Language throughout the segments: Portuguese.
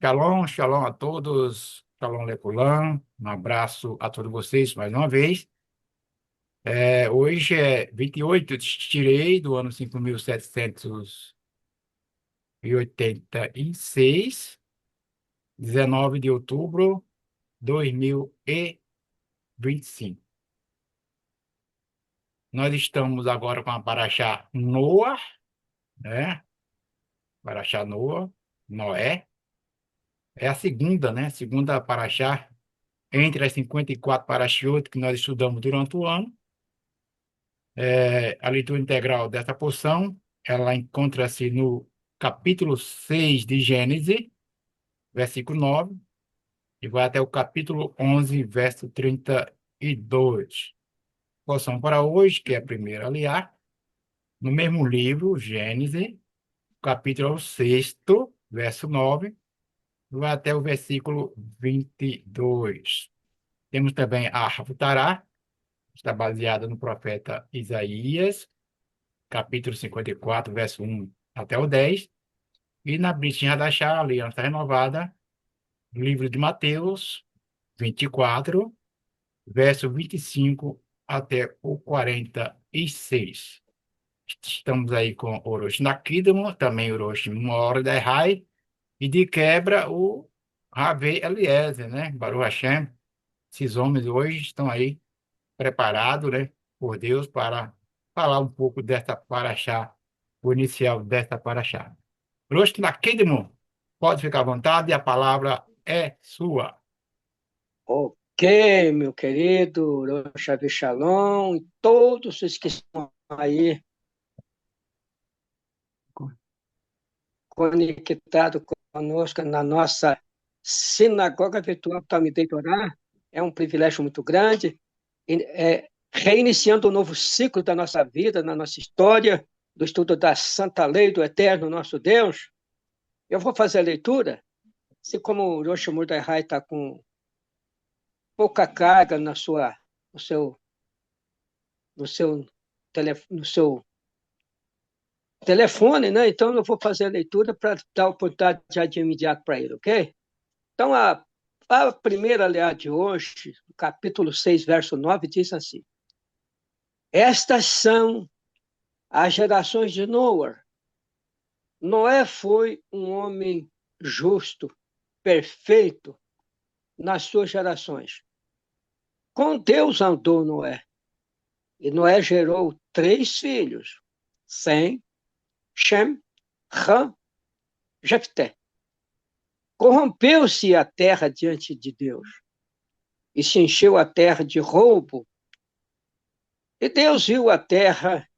Shalom, shalom a todos, shalom Lepulan, um abraço a todos vocês mais uma vez. Hoje é 28 de Tirei do ano 5786, 19 de outubro de 2025. Nós estamos agora com a Paraxá Noa, né? Paraxá Noa, Noé. É a segunda, né? Segunda Paraxá entre as 54 Paraxiot que nós estudamos durante o ano. A leitura integral dessa porção, ela encontra-se no capítulo 6 de Gênesis, versículo 9, e vai até o capítulo 11, verso 32. Porção para hoje, que é a primeira a ler, no mesmo livro, Gênesis, capítulo 6, verso 9, vai até o versículo 22. Temos também a Haftará, está baseada no profeta Isaías, capítulo 54, verso 1 até o 10, e na Brit Hadachá, Aliança Renovada, livro de Mateus 24, verso 25 até o 46. Estamos aí com Orochi Nakidamo, também Orochi Mordecai, e de quebra o Ravi Eliezer, né? Baruch Hashem. Esses homens hoje estão aí preparados, né, por Deus para falar um pouco desta paraxá, o inicial desta paraxá. Rosto naquele mundo. Pode ficar à vontade, a palavra é sua. Ok, meu querido Rosh Shalom, e todos os que estão aí conectados conosco na nossa sinagoga virtual Talmidei Torá, é um privilégio muito grande, reiniciando um novo ciclo da nossa vida, na nossa história, do estudo da Santa Lei do Eterno Nosso Deus. Eu vou fazer a leitura, assim como o Rosh Mordecai está com pouca carga no seu, no seu telefone, né? Então eu vou fazer a leitura para dar a oportunidade já de imediato para ele, ok? Então a primeira aliada de hoje, capítulo 6, verso 9, diz assim: Estas são as gerações de Noé. Noé foi um homem justo, perfeito nas suas gerações. Com Deus andou Noé, e Noé gerou 3 filhos: Sem, Shem, Ham, Jefté. Corrompeu-se a terra diante de Deus, e se encheu a terra de roubo. E Deus viu a terra,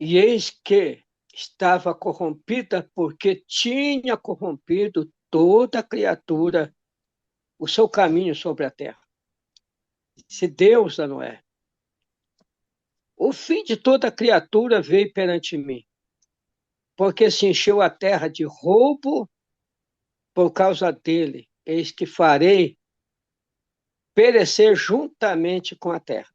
e eis que estava corrompida, porque tinha corrompido toda criatura o seu caminho sobre a terra. Se Deus a Noé, o fim de toda criatura veio perante mim, porque se encheu a terra de roubo por causa dele. Eis que farei perecer juntamente com a terra.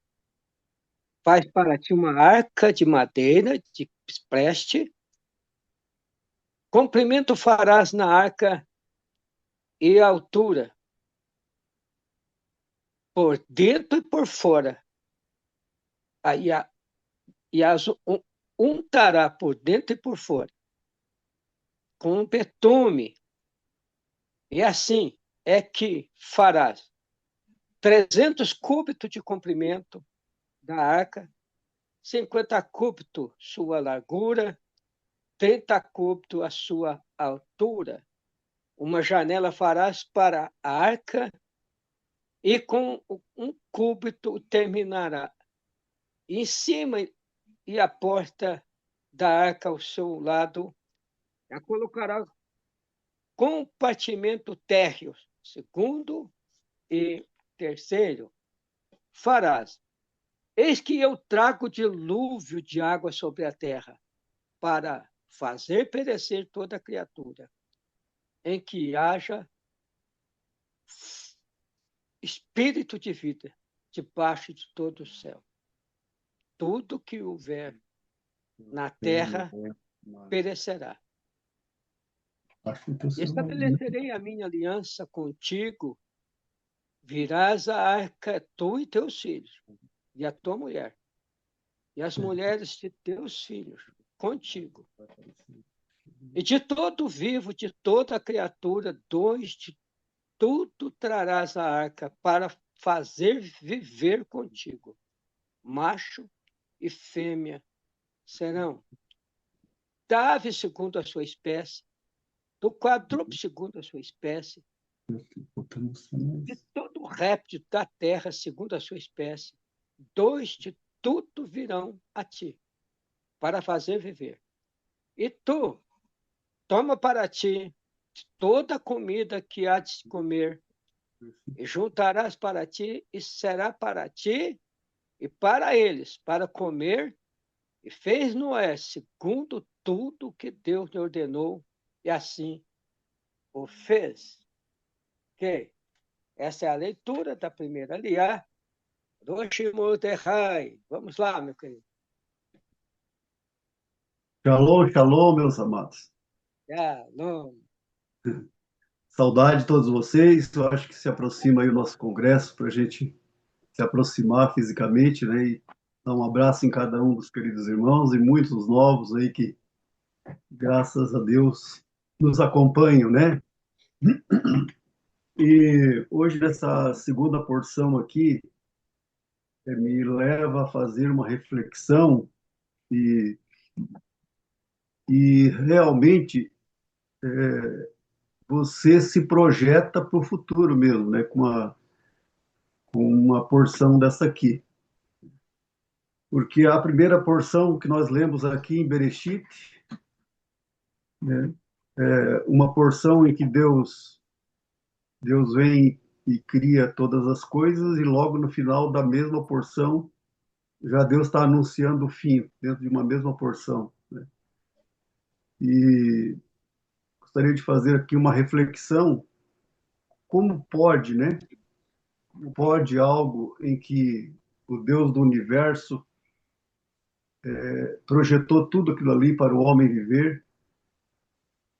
Faz para ti uma arca de madeira, de preste. Comprimento farás na arca e altura, por dentro e por fora. Aí e as untará por dentro e por fora, com um betume. E assim é que farás 300 cúbitos de comprimento da arca, 50 cúbitos sua largura, 30 cúbitos a sua altura. Uma janela farás para a arca, e com um cúbito terminará. Em cima e a porta da arca ao seu lado, a colocará compartimento térreo, segundo e terceiro. Farás. Eis que eu trago dilúvio de água sobre a terra, para fazer perecer toda criatura, em que haja espírito de vida debaixo de todo o céu. Tudo que houver na terra perecerá. Estabelecerei a minha aliança contigo, virás a arca tu e teus filhos, e a tua mulher, e as mulheres de teus filhos, contigo. E de todo vivo, de toda criatura, dois de tudo trarás a arca para fazer viver contigo. Macho e fêmea serão. Da ave segundo a sua espécie, do quadrúpede segundo a sua espécie, de todo réptil da terra segundo a sua espécie, dois de tudo virão a ti, para fazer viver. E tu, toma para ti toda a comida que há de comer, e juntarás para ti, e será para ti e para eles, para comer. E fez Noé segundo tudo que Deus lhe ordenou, e assim o fez. Ok? Essa é a leitura da primeira aliá do Shimotehai. Vamos lá, meu querido. Shalom, shalom, meus amados. Shalom. Saudade de todos vocês. Eu acho que se aproxima aí o nosso congresso para a gente se aproximar fisicamente, né? E dar um abraço em cada um dos queridos irmãos e muitos novos aí que, graças a Deus, nos acompanham, né? E hoje, nessa segunda porção aqui, me leva a fazer uma reflexão e, e realmente você se projeta para o futuro mesmo, né? Com uma porção dessa aqui. Porque a primeira porção que nós lemos aqui em Bereshit, né, é uma porção em que Deus vem e cria todas as coisas, e logo no final da mesma porção, já Deus está anunciando o fim, dentro de uma mesma porção, né? E gostaria de fazer aqui uma reflexão, como pode, né? Como pode algo em que o Deus do universo projetou tudo aquilo ali para o homem viver,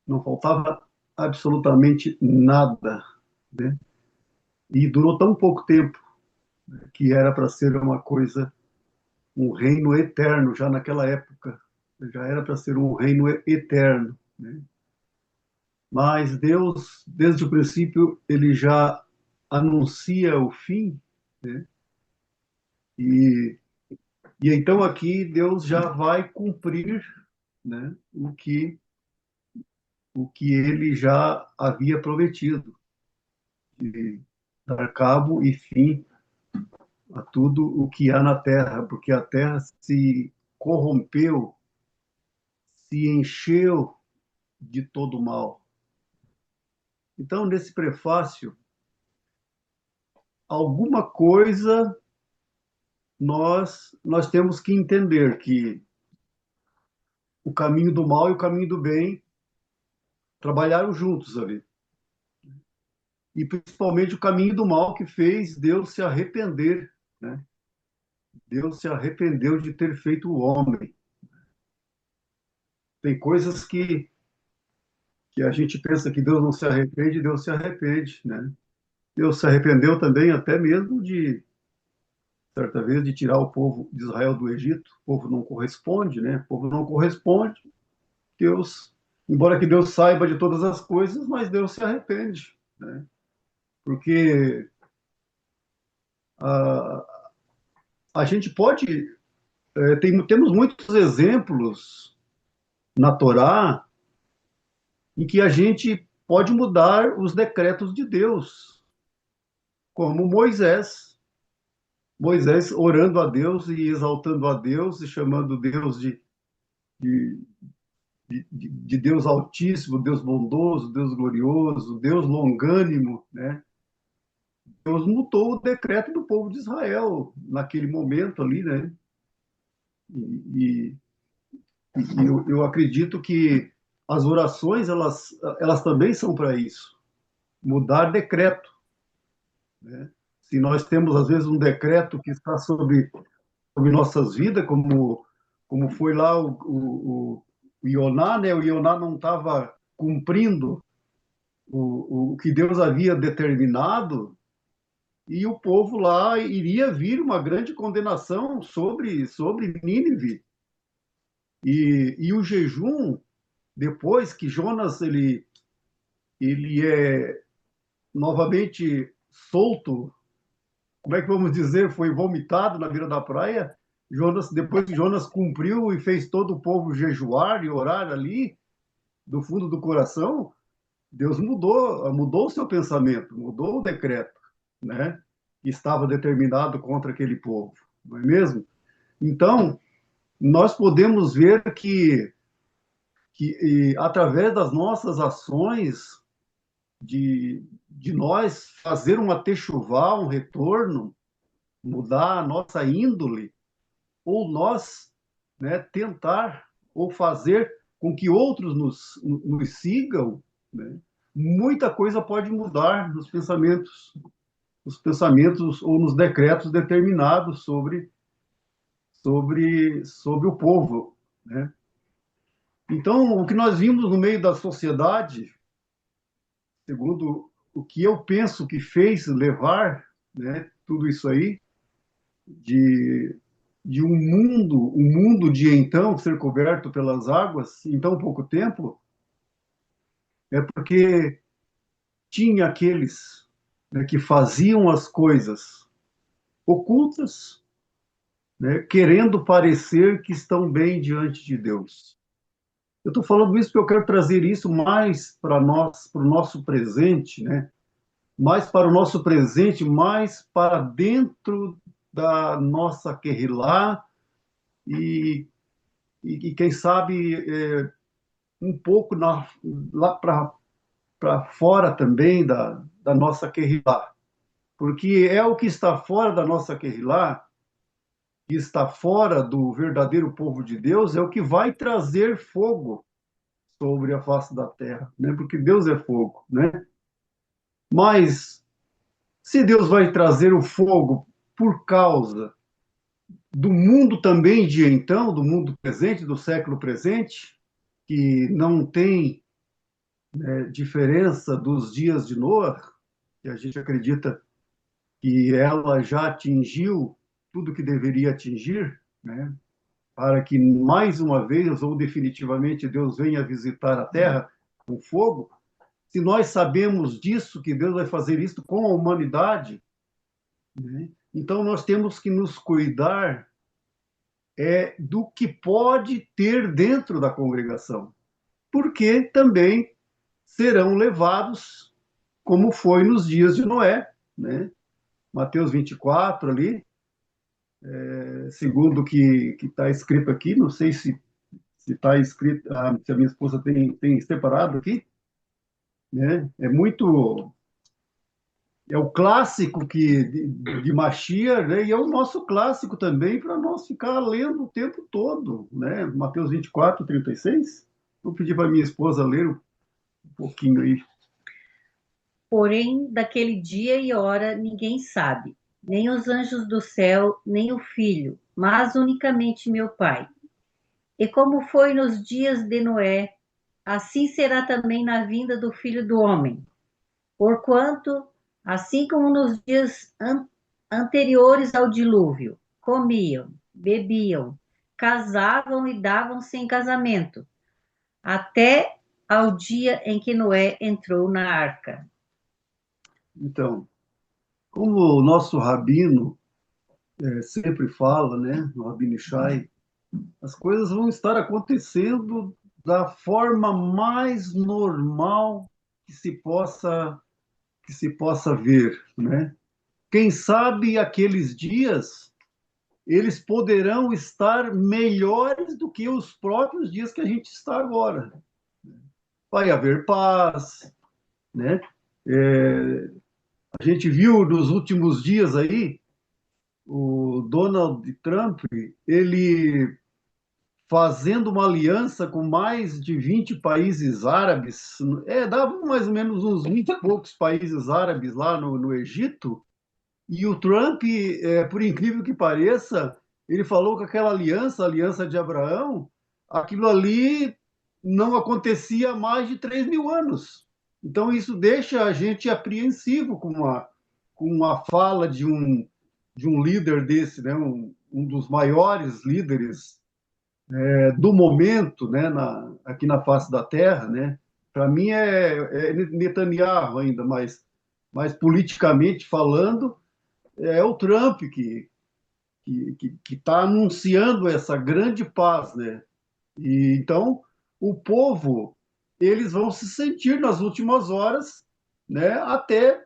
não faltava absolutamente nada, né? E durou tão pouco tempo, né, que era para ser uma coisa, um reino eterno, já naquela época, já era para ser um reino eterno, né? Mas Deus, desde o princípio, ele já anuncia o fim, né? E, e então aqui Deus já vai cumprir, né, o que ele já havia prometido, de dar cabo e fim a tudo o que há na terra, porque a terra se corrompeu, se encheu de todo mal. Então, nesse prefácio, alguma coisa nós temos que entender que o caminho do mal e o caminho do bem trabalharam juntos ali. E principalmente o caminho do mal que fez Deus se arrepender, né? Deus se arrependeu de ter feito o homem. Tem coisas que a gente pensa que Deus não se arrepende, Deus se arrepende, né? Deus se arrependeu também até mesmo certa vez, de tirar o povo de Israel do Egito. O povo não corresponde, né? O povo não corresponde. Deus, embora que Deus saiba de todas as coisas, mas Deus se arrepende, né? Porque a, a gente pode, temos muitos exemplos na Torá em que a gente pode mudar os decretos de Deus, como Moisés orando a Deus e exaltando a Deus e chamando Deus de, de Deus Altíssimo, Deus bondoso, Deus glorioso, Deus longânimo, né? Deus mudou o decreto do povo de Israel naquele momento ali, né? E, e eu acredito que as orações, elas também são para isso, mudar decreto, né? Se nós temos, às vezes, um decreto que está sobre nossas vidas, como foi lá o Ioná, né? O Ioná não estava cumprindo o que Deus havia determinado, e o povo lá iria vir uma grande condenação sobre Nínive. E o jejum, depois que Jonas ele é novamente solto, como é que vamos dizer, foi vomitado na beira da praia, depois que Jonas cumpriu e fez todo o povo jejuar e orar ali, do fundo do coração, Deus mudou o seu pensamento, mudou o decreto, né? Que estava determinado contra aquele povo, não é mesmo? Então, nós podemos ver que através das nossas ações, de nós fazer uma techuvá, um retorno, mudar a nossa índole, ou nós, né, tentar ou fazer com que outros nos sigam, né, muita coisa pode mudar nos pensamentos ou nos decretos determinados sobre o povo, né? Então, o que nós vimos no meio da sociedade, segundo o que eu penso que fez levar, né, tudo isso aí, de, de um mundo de então ser coberto pelas águas em tão pouco tempo, é porque tinha aqueles, né, que faziam as coisas ocultas, né, querendo parecer que estão bem diante de Deus. Eu estou falando isso porque eu quero trazer isso mais para nós, para o nosso presente, né? Mais para o nosso presente, mais para dentro da nossa Querrilá e quem sabe, um pouco lá para fora também da nossa Querrilá. Porque é o que está fora da nossa Querrilá, que está fora do verdadeiro povo de Deus, é o que vai trazer fogo sobre a face da terra, né? Porque Deus é fogo, né? Mas se Deus vai trazer o fogo por causa do mundo também de então, do mundo presente, do século presente, que não tem, né, diferença dos dias de Noé, que a gente acredita que ela já atingiu tudo que deveria atingir, né? Para que mais uma vez ou definitivamente Deus venha visitar a terra com fogo. Se nós sabemos disso, que Deus vai fazer isso com a humanidade, né? Então nós temos que nos cuidar do que pode ter dentro da congregação, porque também serão levados, como foi nos dias de Noé, né? Mateus 24 ali, segundo o que está escrito aqui, não sei se está escrito, se a minha esposa tem separado aqui, né? É o clássico de Mashiach, né? E é o nosso clássico também para nós ficar lendo o tempo todo, né? Mateus 24, 36. Vou pedir para minha esposa ler um pouquinho aí. Porém, daquele dia e hora ninguém sabe, nem os anjos do céu, nem o Filho, mas unicamente meu Pai. E como foi nos dias de Noé, assim será também na vinda do Filho do Homem. Porquanto, assim como nos dias anteriores ao dilúvio, comiam, bebiam, casavam e davam-se em casamento, até ao dia em que Noé entrou na arca. Então, como o nosso rabino sempre fala, né, o Rabino Shai, as coisas vão estar acontecendo da forma mais normal que se possa ver, né? Quem sabe aqueles dias eles poderão estar melhores do que os próprios dias que a gente está agora. Vai haver paz, né? A gente viu nos últimos dias aí o Donald Trump, ele fazendo uma aliança com mais de 20 países árabes, dava mais ou menos uns 20 e poucos países árabes lá no Egito, e o Trump, por incrível que pareça, ele falou que aquela aliança, a aliança de Abraão, aquilo ali não acontecia há mais de 3.000 anos. Então, isso deixa a gente apreensivo com a fala de um líder desse, né? Um dos maiores líderes do momento, né? Aqui na face da Terra. Né? Para mim é Netanyahu ainda, mas politicamente falando, é o Trump que está anunciando essa grande paz, né? E então o povo, eles vão se sentir nas últimas horas, né, até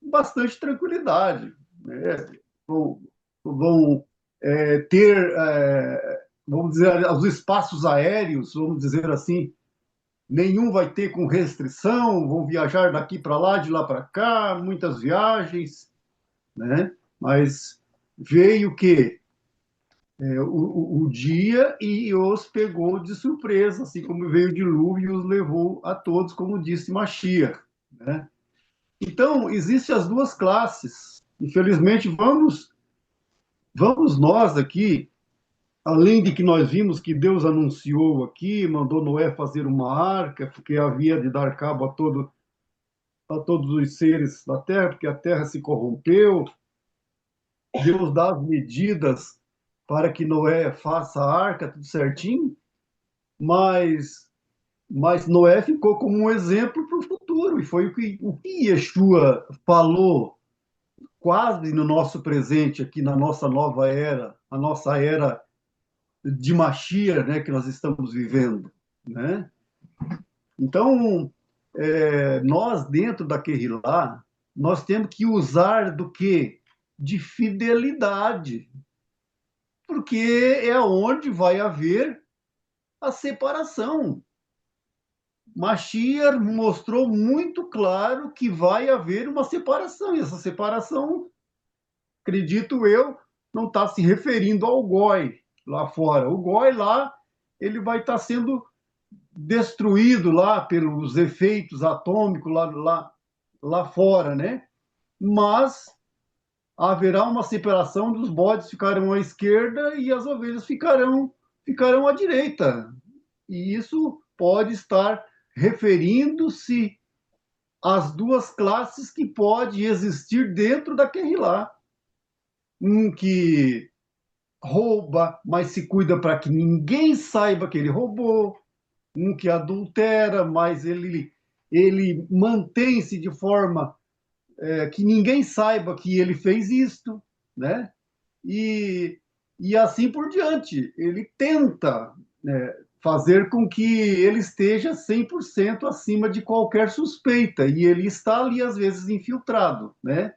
bastante tranquilidade, né? Vão, vão ter, vamos dizer, os espaços aéreos, vamos dizer assim, nenhum vai ter com restrição, vão viajar daqui para lá, de lá para cá, muitas viagens, né? Mas veio que o dia e os pegou de surpresa, assim como veio o dilúvio e os levou a todos, como disse Mashiach, né? Então, existem as duas classes. Infelizmente, vamos nós aqui, além de que nós vimos que Deus anunciou aqui, mandou Noé fazer uma arca, porque havia de dar cabo a todos os seres da terra, porque a terra se corrompeu. Deus dá as medidas para que Noé faça a arca, tudo certinho, mas, mas Noé ficou como um exemplo para o futuro, e foi o que Yeshua falou quase no nosso presente, aqui na nossa nova era, a nossa era de Mashiach, né, que nós estamos vivendo. Né? Então, nós, dentro da Kehillah, nós temos que usar do quê? De fidelidade, porque é onde vai haver a separação. Mashiach mostrou muito claro que vai haver uma separação, e essa separação, acredito eu, não está se referindo ao Goi lá fora. O Goi lá, ele vai estar sendo destruído lá pelos efeitos atômicos lá fora, né? Mas haverá uma separação, dos bodes ficarão à esquerda e as ovelhas ficarão à direita. E isso pode estar referindo-se às duas classes que pode existir dentro da Kehillah. Um que rouba, mas se cuida para que ninguém saiba que ele roubou. Um que adultera, mas ele mantém-se de forma que ninguém saiba que ele fez isto, né? E, e assim por diante. Ele tenta, né, fazer com que ele esteja 100% acima de qualquer suspeita, e ele está ali, às vezes, infiltrado, né?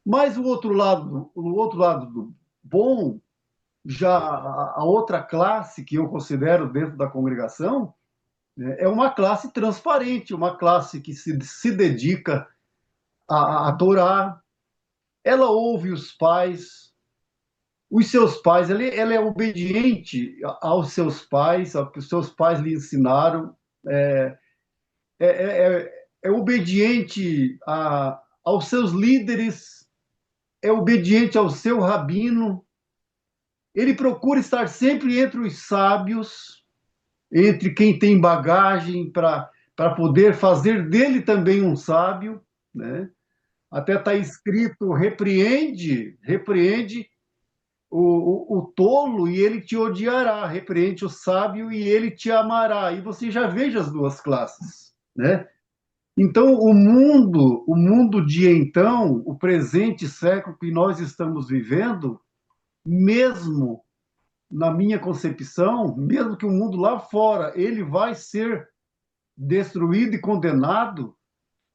Mas o outro lado do bom, já a outra classe que eu considero dentro da congregação, né, é uma classe transparente, uma classe que se dedica à Torá, ela ouve os seus pais, ela é obediente aos seus pais, ao que os seus pais lhe ensinaram, é, é obediente aos seus líderes, é obediente ao seu rabino, ele procura estar sempre entre os sábios, entre quem tem bagagem para poder fazer dele também um sábio, né? Até está escrito, repreende o tolo e ele te odiará, repreende o sábio e ele te amará. E você já veja as duas classes, né? Então, o mundo de então, o presente século que nós estamos vivendo, mesmo na minha concepção, mesmo que o mundo lá fora ele vai ser destruído e condenado,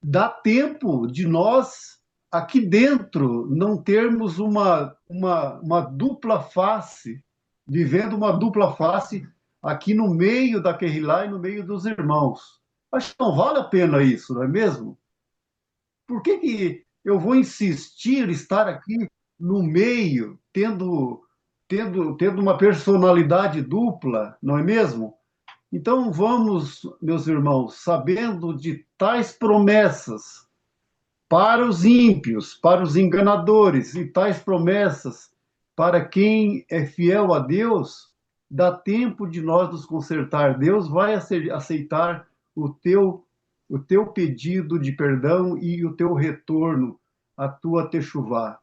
dá tempo de nós aqui dentro não termos uma dupla face, vivendo uma dupla face aqui no meio da Kehillah e no meio dos irmãos. Acho que não vale a pena isso, não é mesmo? Por que eu vou insistir em estar aqui no meio, tendo uma personalidade dupla, não é mesmo? Então vamos, meus irmãos, sabendo de tais promessas para os ímpios, para os enganadores, e tais promessas para quem é fiel a Deus, dá tempo de nós nos consertar. Deus vai aceitar o teu pedido de perdão e o teu retorno, a tua techuvá.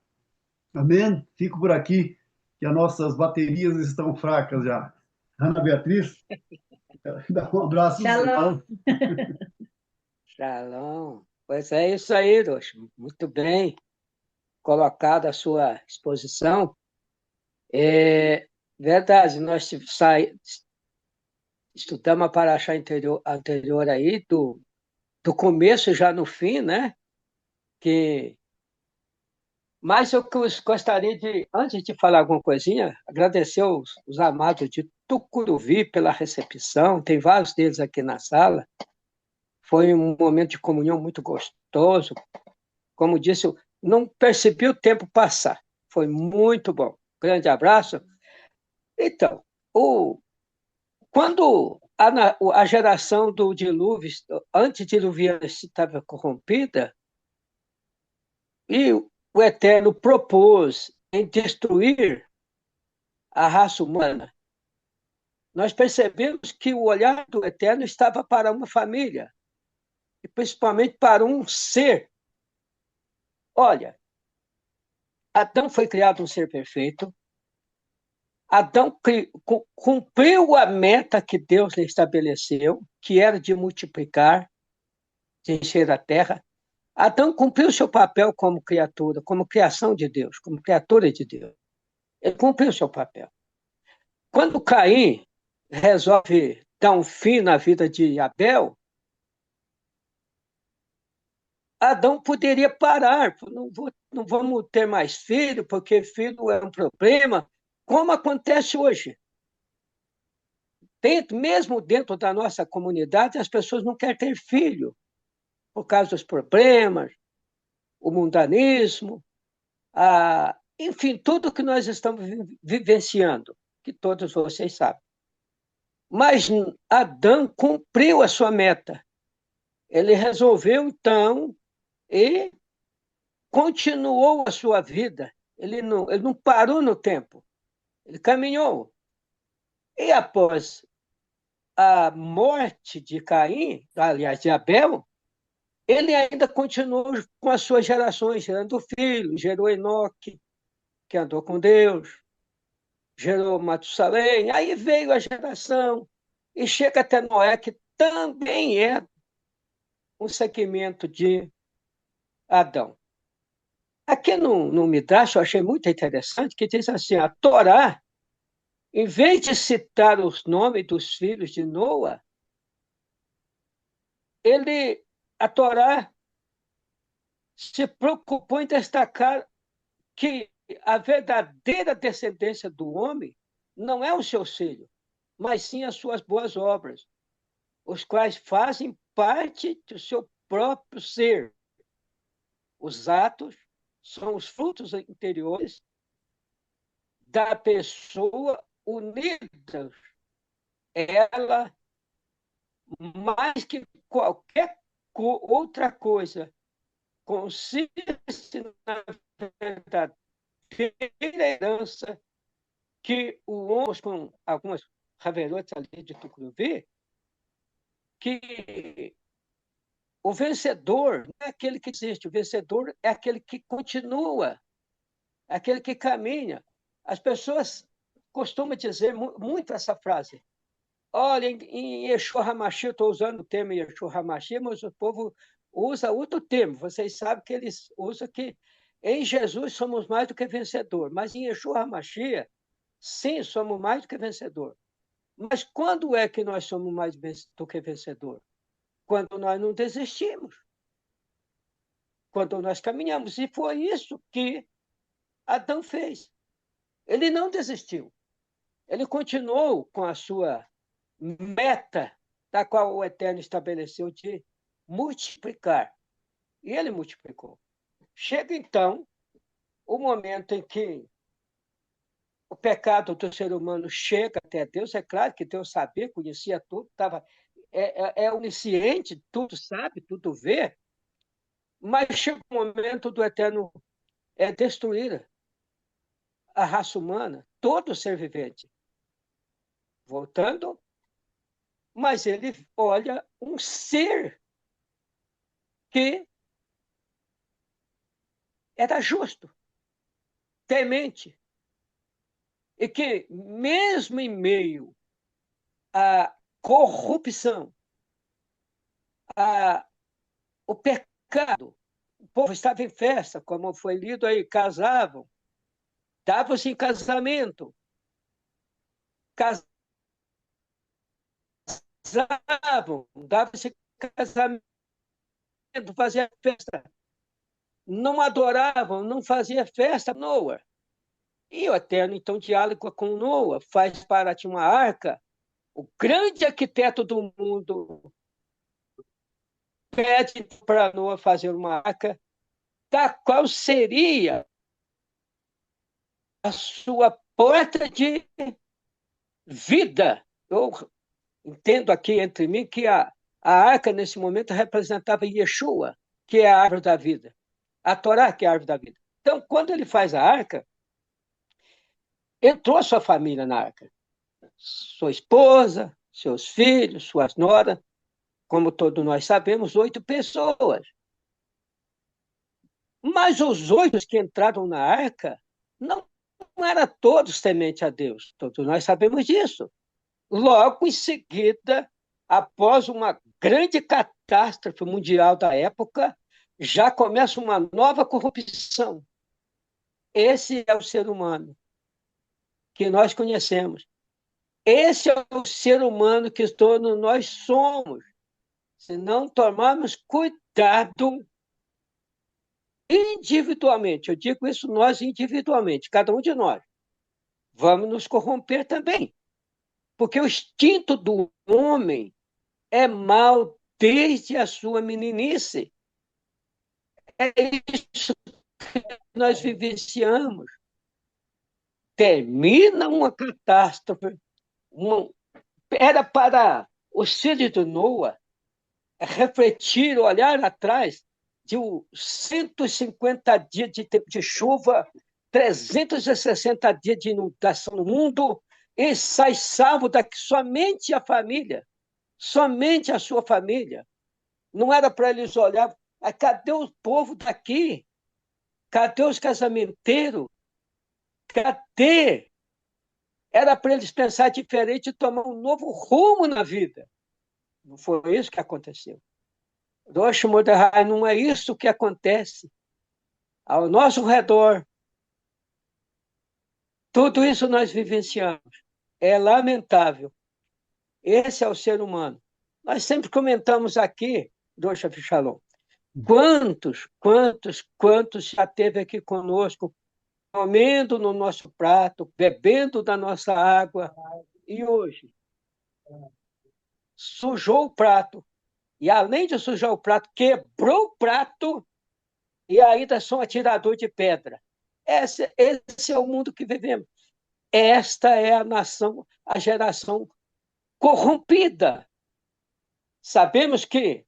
Amém? Fico por aqui, que as nossas baterias estão fracas já. Ana Beatriz, dá um abraço. Shalom. Shalom. Pois é isso aí, Roxo. Muito bem colocada a sua exposição. É verdade, nós estudamos a paraxá anterior aí, do começo já no fim, né? Mas eu gostaria de, antes de falar alguma coisinha, agradecer os amados de Tucuruvi pela recepção, tem vários deles aqui na sala. Foi um momento de comunhão muito gostoso. Como disse, eu não percebi o tempo passar. Foi muito bom. Grande abraço. Então, quando a geração do dilúvio, antediluviana, estava corrompida, e o Eterno propôs em destruir a raça humana, nós percebemos que o olhar do Eterno estava para uma família, e principalmente para um ser. Olha, Adão foi criado um ser perfeito. Adão cumpriu a meta que Deus lhe estabeleceu, que era de multiplicar, de encher a terra. Adão cumpriu seu papel como criatura, como criação de Deus, como criatura de Deus. Ele cumpriu seu papel. Quando Caim resolve dar um fim na vida de Abel, Adão poderia parar, não vamos ter mais filho, porque filho é um problema, como acontece hoje. Mesmo dentro da nossa comunidade, as pessoas não querem ter filho, por causa dos problemas, o mundanismo, enfim, tudo que nós estamos vivenciando, que todos vocês sabem. Mas Adão cumpriu a sua meta. Ele resolveu, então, e continuou a sua vida. Ele não parou no tempo. Ele caminhou. E após a morte de Caim, aliás, de Abel, ele ainda continuou com as suas gerações, gerando filhos, gerou Enoque, que andou com Deus, gerou Matusalém, aí veio a geração, e chega até Noé, que também é um segmento de Adão. Aqui no Midrash eu achei muito interessante, que diz assim, a Torá, em vez de citar os nomes dos filhos de Noa, a Torá se preocupou em destacar que a verdadeira descendência do homem não é o seu filho, mas sim as suas boas obras, os quais fazem parte do seu próprio ser. Os atos são os frutos interiores da pessoa unida, ela, mais que qualquer outra coisa, consiste na verdadeira herança que o homem, com algumas raverotes ali de Tucuruvi, que o vencedor não é aquele que desiste, o vencedor é aquele que continua, é aquele que caminha. As pessoas costumam dizer muito essa frase. Olha, em Yeshua HaMashiach, estou usando o termo Yeshua HaMashiach, mas o povo usa outro termo. Vocês sabem que eles usam que em Jesus somos mais do que vencedor, mas em Yeshua HaMashiach, sim, somos mais do que vencedor. Mas quando é que nós somos mais do que vencedor? Quando nós não desistimos, quando nós caminhamos. E foi isso que Adão fez. Ele não desistiu. Ele continuou com a sua meta, da qual o Eterno estabeleceu de multiplicar. E ele multiplicou. Chega, então, o momento em que o pecado do ser humano chega até Deus. É claro que Deus sabia, conhecia tudo, é onisciente, tudo sabe, tudo vê, mas chega o momento do Eterno destruir a raça humana, todo ser vivente. voltando, mas ele olha um ser que era justo, temente, e que, mesmo em meio à corrupção, o pecado, o povo estava em festa, como foi lido aí, casavam, davam-se em casamento, casavam, davam-se em casamento, faziam festa, não adoravam, não faziam festa, Noa. E o Eterno, então, diálogo com Noa, faz para ti uma arca, o grande arquiteto do mundo pede para Noa fazer uma arca, da qual seria a sua porta de vida. Eu entendo aqui entre mim que a arca, nesse momento, representava Yeshua, que é a árvore da vida. A Torá, que é a árvore da vida. Então, quando ele faz a arca, entrou a sua família na arca. Sua esposa, seus filhos, suas noras, como todos nós sabemos, 8 pessoas. Mas os 8 que entraram na arca não eram todos tementes a Deus. Todos nós sabemos disso. Logo em seguida, após uma grande catástrofe mundial da época, já começa uma nova corrupção. Esse é o ser humano que nós conhecemos. Esse é o ser humano que todos nós somos. Se não tomarmos cuidado individualmente, eu digo isso nós individualmente, cada um de nós, vamos nos corromper também. Porque o instinto do homem é mau desde a sua meninice. É isso que nós vivenciamos. Termina uma catástrofe. Era para os filhos de Noa refletir, olhar atrás de 150 dias de chuva, 360 dias de inundação no mundo, e sai salvo daqui somente a família, somente a sua família. Não era para eles olhar, cadê o povo daqui? Cadê os casamenteiros? Cadê? Era para eles pensar diferente e tomar um novo rumo na vida. Não foi isso que aconteceu. Rosh Mordecai, não é isso que acontece ao nosso redor. Tudo isso nós vivenciamos. É lamentável. Esse é o ser humano. Nós sempre comentamos aqui, Rosh Shalom, quantos já teve aqui conosco, comendo no nosso prato, bebendo da nossa água, e hoje sujou o prato, e além de sujar o prato, quebrou o prato e ainda são atirador de pedra. Esse é o mundo que vivemos. Esta é a nação, a geração corrompida. Sabemos que,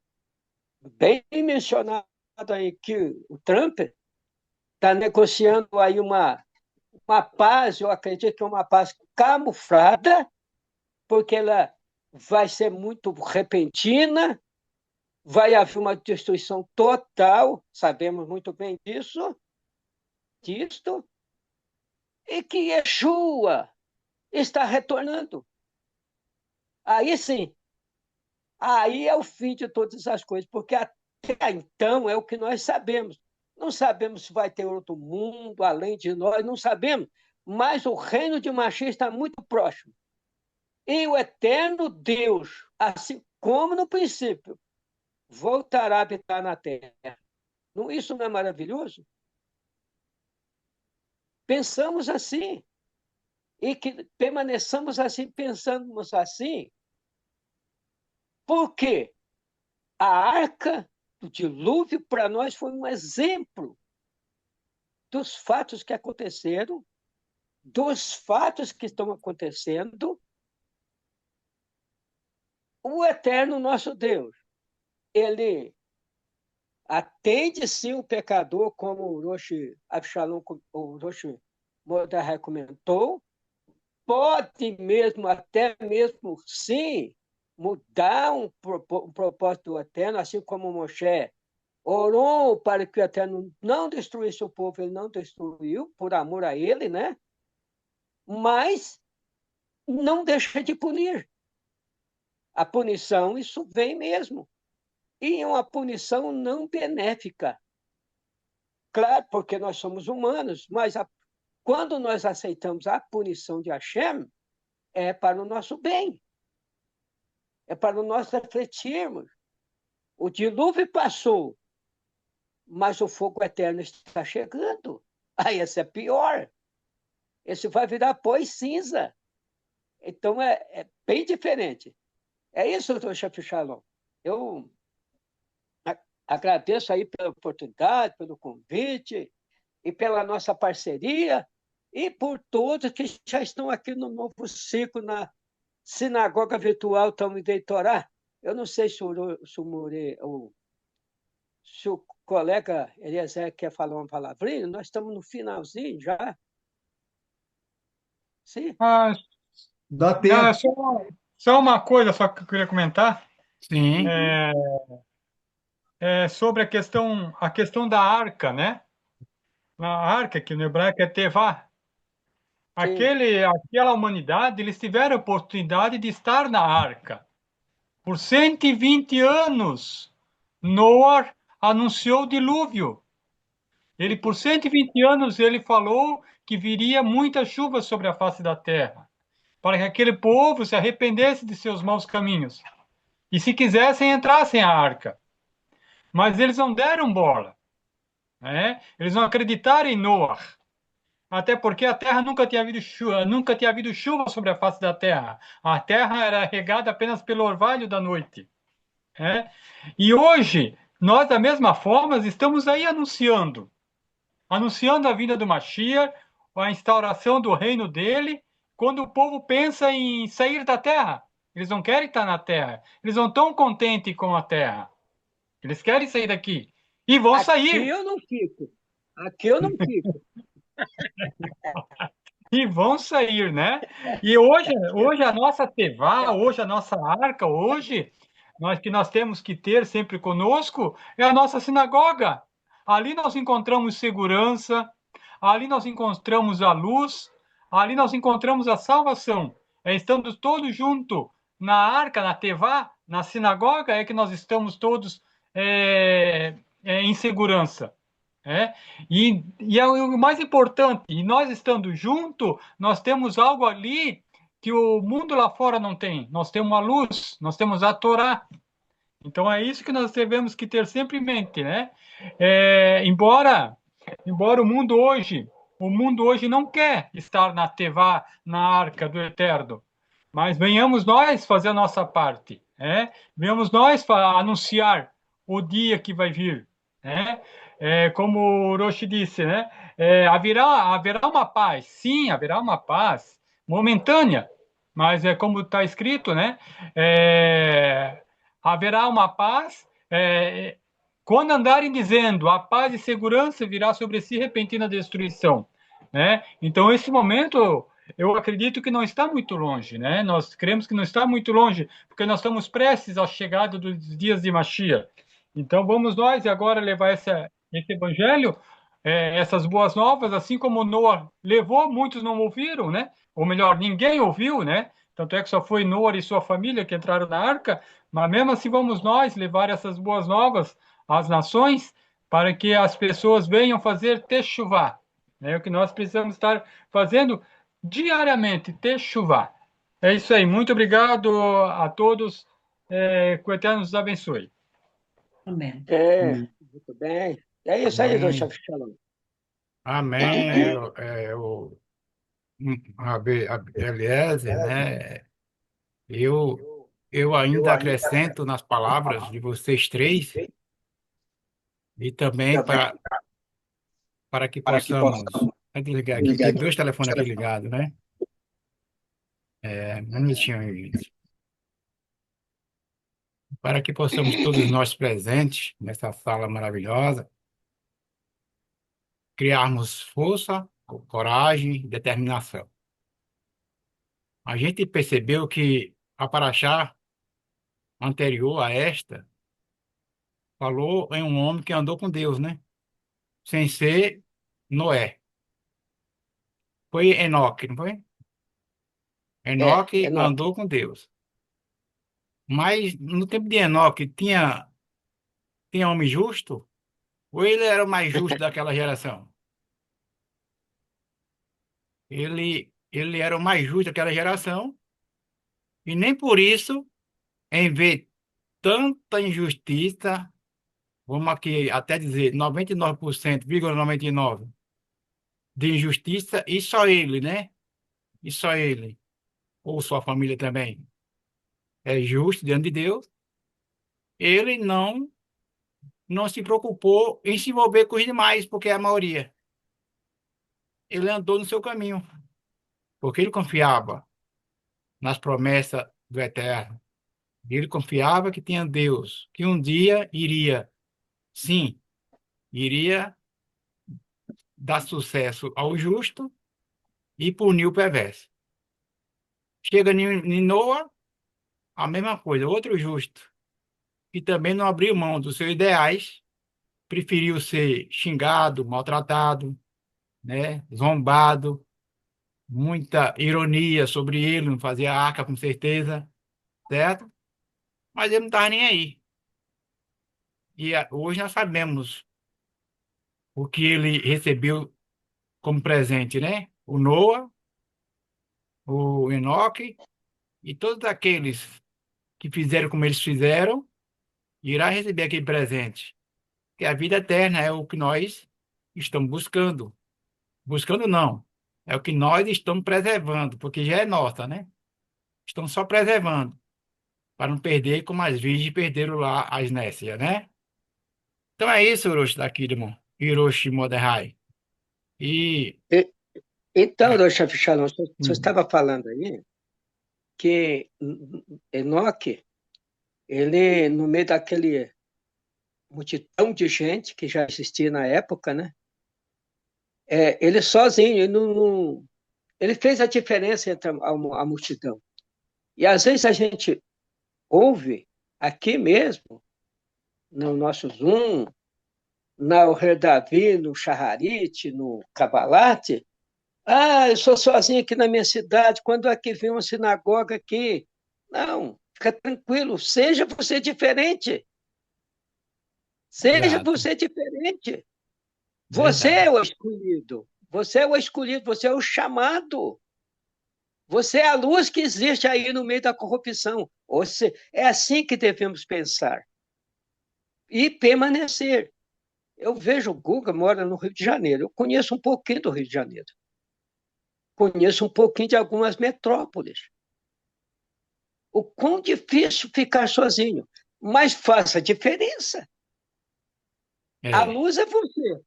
bem mencionado aí, que o Trump está negociando aí uma paz, eu acredito que é uma paz camuflada, porque ela vai ser muito repentina, vai haver uma destruição total, sabemos muito bem disto, e que Yeshua está retornando. Aí sim, aí é o fim de todas as coisas, porque até então é o que nós sabemos. Não sabemos se vai ter outro mundo além de nós, não sabemos, mas o reino de Mashiach está muito próximo. E o eterno Deus, assim como no princípio, voltará a habitar na terra. Isso não é maravilhoso? Pensamos assim, e que permaneçamos assim, pensamos assim, porque a arca do dilúvio para nós foi um exemplo dos fatos que aconteceram, dos fatos que estão acontecendo. O eterno nosso Deus, ele atende sim o pecador, como o Rosh Absalom, o Rosh Mordecai comentou, pode mesmo, até mesmo, sim, mudar um propósito eterno, assim como Moshe orou para que o Eterno não destruísse o povo, ele não destruiu, por amor a ele, né? Mas não deixa de punir. A punição, isso vem mesmo. E é uma punição não benéfica. Claro, porque nós somos humanos, mas quando nós aceitamos a punição de Hashem, é para o nosso bem, é para nós refletirmos. O dilúvio passou, mas o fogo eterno está chegando. Aí esse é pior. Esse vai virar pó e cinza. Então é bem diferente. É isso, doutor Chefe Shalom. Eu agradeço aí pela oportunidade, pelo convite e pela nossa parceria e por todos que já estão aqui no novo ciclo na Sinagoga Virtual Talmidei Torá. Eu não sei se o colega Eliezer quer falar uma palavrinha, nós estamos no finalzinho já. Sim? Ah, Dá não, tempo. só uma coisa só que eu queria comentar Sim, é sobre a questão da arca, né? A arca, que no hebraico é Tevá. Sim. Aquela humanidade, eles tiveram a oportunidade de estar na arca. Por 120 anos, Noé anunciou o dilúvio. Por 120 anos, ele falou que viria muita chuva sobre a face da terra, para que aquele povo se arrependesse de seus maus caminhos. E se quisessem, entrassem à arca. Mas eles não deram bola, né? Eles não acreditaram em Noé. Até porque a terra nunca tinha havido chuva sobre a face da terra. A terra era regada apenas pelo orvalho da noite, né? E hoje, nós, da mesma forma, estamos aí anunciando a vinda do Mashiach, a instauração do reino dele, quando o povo pensa em sair da terra. Eles não querem estar na terra. Eles não estão contentes com a terra. Eles querem sair daqui. E vão Aqui sair. eu não fico. Aqui eu não fico. E vão sair, né? E hoje a nossa Tevá, hoje a nossa arca, hoje, nós temos que ter sempre conosco, é a nossa sinagoga. Ali nós encontramos segurança, ali nós encontramos a luz, ali nós encontramos a salvação. É estando todos juntos na arca, na Tevá, na sinagoga, é que nós estamos todos em segurança. É? E é o mais importante, e nós estando junto, nós temos algo ali que o mundo lá fora não tem. Nós temos a luz, nós temos a Torá. Então é isso que nós devemos que ter sempre em mente, né? Embora o mundo hoje não quer estar na Tevá, na arca do Eterno, mas venhamos nós fazer a nossa parte, né? Venhamos nós anunciar o dia que vai vir, né? Como o Roshi disse, né? Haverá uma paz, sim, haverá uma paz momentânea, mas é como está escrito, né? Haverá uma paz quando andarem dizendo a paz e segurança virá sobre si repentina destruição, né? Então esse momento eu acredito que não está muito longe, né? Nós cremos que não está muito longe, porque nós estamos prestes à chegada dos dias de Mashiach. Então vamos nós agora levar esse evangelho, essas boas novas, assim como Noah levou, muitos não ouviram, né? Ou melhor, ninguém ouviu, né? Tanto é que só foi Noah e sua família que entraram na arca, mas mesmo assim vamos nós levar essas boas novas às nações para que as pessoas venham fazer techuvá, né? O que nós precisamos estar fazendo diariamente, techuvá. É isso aí. Muito obrigado a todos. Que o Eterno nos abençoe. Amém. Muito bem. É isso aí, doutor amém. Chefe Shalom. Amém. Eliezer, né? Eu, eu ainda acrescento nas palavras de vocês três e também para que possamos. Deixa eu desligar aqui, tem dois telefones aqui ligados, né? Um minutinho aí, gente. Para que possamos todos nós presentes nessa sala maravilhosa, criarmos força, coragem e determinação. A gente percebeu que a paraxá anterior a esta falou em um homem que andou com Deus, né? Sem ser Noé. Foi Enoque, não foi? É Enoque Enoque. andou com Deus. Mas no tempo de Enoque tinha homem justo? Ou ele era o mais justo daquela geração? Ele era o mais justo daquela geração e nem por isso, em ver tanta injustiça, vamos aqui até dizer 99,99% de injustiça, e só ele, né? E só ele, ou sua família também, é justo diante de Deus, ele não se preocupou em se envolver com os demais, porque é a maioria. Ele andou no seu caminho, porque ele confiava nas promessas do Eterno. Ele confiava que tinha Deus, que um dia iria, sim, iria dar sucesso ao justo e punir o perverso. Chega em Noa, a mesma coisa, outro justo, que também não abriu mão dos seus ideais, preferiu ser xingado, maltratado, né, zombado, muita ironia sobre ele, não fazia arca com certeza, certo? Mas ele não estava nem aí. E hoje nós sabemos o que ele recebeu como presente, né? O Noa, o Enoque e todos aqueles que fizeram como eles fizeram, irá receber aquele presente. Que a vida eterna é o que nós estamos buscando. Buscando não, é o que nós estamos preservando, porque já é nossa, né? Estamos só preservando, para não perder como as virgens perderam lá as nécias, né? Então é isso, Hiroshi Takirimo, Hiroshi Modehai. E, E- Então, chefe Shalom, você hum, estava falando aí que Enoque, ele, no meio daquele multidão de gente que já existia na época, né? Ele sozinho, ele fez a diferença entre a multidão. E às vezes a gente ouve aqui mesmo, no nosso Zoom, na Rei Davi, no Shaharite, no Cabalate, eu sou sozinho aqui na minha cidade, quando é que vem uma sinagoga aqui? Não, fica tranquilo, seja você diferente, seja exato, você diferente. Você verdade, é o escolhido, você é o escolhido, você é o chamado. Você é a luz que existe aí no meio da corrupção. É assim que devemos pensar e permanecer. Eu vejo o Guga mora no Rio de Janeiro. Eu conheço um pouquinho do Rio de Janeiro. Conheço um pouquinho de algumas metrópoles. O quão difícil ficar sozinho, mas faça diferença. A é, luz é você.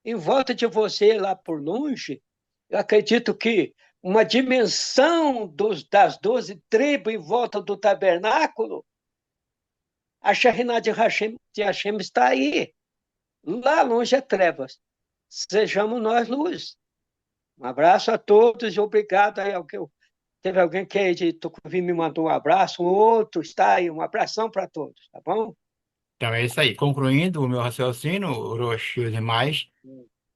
Em volta de você, lá por longe, eu acredito que uma dimensão das 12 tribos em volta do tabernáculo, a Shekhinah de Hashem está aí. Lá longe é trevas. Sejamos nós luz. Um abraço a todos e obrigado aí ao que eu. Teve alguém que aí de Tucuruvi me mandou um abraço, um outro está aí, um abração para todos, tá bom? então é isso aí. Concluindo o meu raciocínio, Hiroshi e os demais,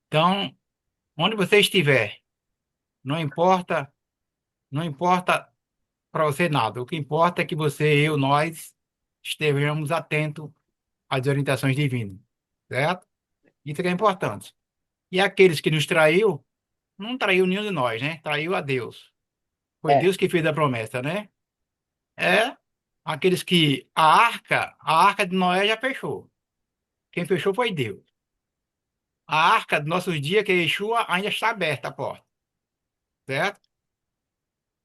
então, onde você estiver, não importa, não importa para você nada. O que importa é que você, eu, nós estejamos atentos às orientações divinas, certo? Isso que é importante. E aqueles que nos traiu, não traiu nenhum de nós, né? Traiu a Deus. Foi É, Deus que fez a promessa, né? É aqueles que a arca de Noé já fechou. Quem fechou foi Deus. A arca dos nossos dias, que é Yeshua, ainda está aberta a porta, certo?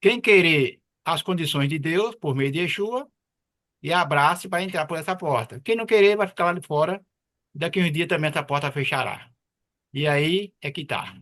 Quem querer as condições de Deus por meio de Yeshua, e abrace para entrar por essa porta. Quem não querer vai ficar lá de fora. Daqui uns dias também essa porta fechará. E aí é que tá.